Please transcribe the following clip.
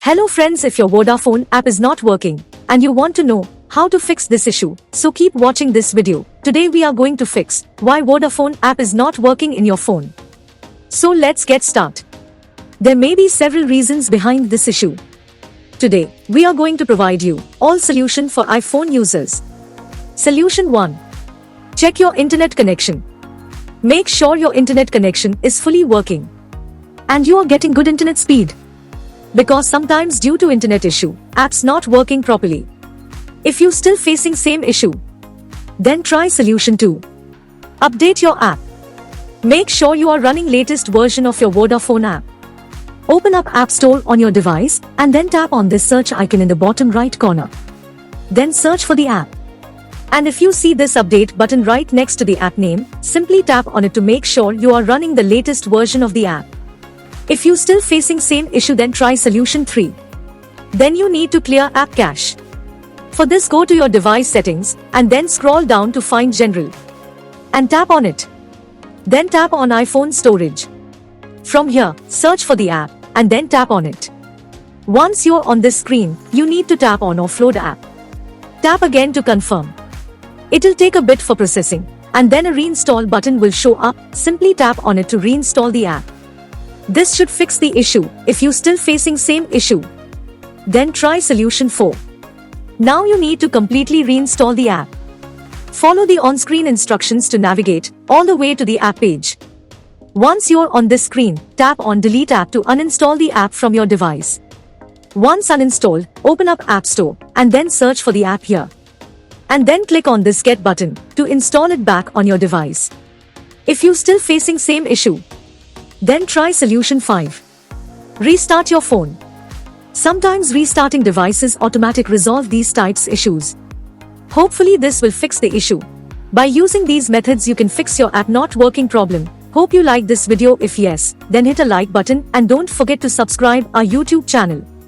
Hello friends, if your Vodafone app is not working and you want to know how to fix this issue, so keep watching this video. Today we are going to fix why Vodafone app is not working in your phone. So let's get started. There may be several reasons behind this issue. Today, we are going to provide you all solution for iPhone users. Solution 1. Check your internet connection. Make sure your internet connection is fully working and you are getting good internet speed. Because sometimes due to internet issue, apps not working properly. If you still facing same issue, then try solution 2. Update your app. Make sure you are running latest version of your Vodafone app. Open up App Store on your device and then tap on this search icon in the bottom right corner. Then search for the app. And if you see this update button right next to the app name, simply tap on it to make sure you are running the latest version of the app. If you still facing same issue, then try solution 3. Then you need to clear app cache. For this, go to your device settings and then scroll down to find general and tap on it. Then tap on iPhone storage. From here, search for the app and then tap on it. Once you're on this screen, you need to tap on offload app. Tap again to confirm. It'll take a bit for processing and then a reinstall button will show up. Simply tap on it to reinstall the app. This should fix the issue. If you still facing same issue, then try solution 4. Now you need to completely reinstall the app. Follow the on-screen instructions to navigate all the way to the app page. Once you're on this screen, tap on delete app to uninstall the app from your device. Once uninstalled, open up App Store and then search for the app here. And then click on this get button to install it back on your device. If you still facing same issue, then try solution 5. Restart your phone. Sometimes restarting devices automatically resolve these types issues. Hopefully this will fix the issue. By using these methods you can fix your app not working problem. Hope you like this video. If yes, then hit a like button and don't forget to subscribe our YouTube channel.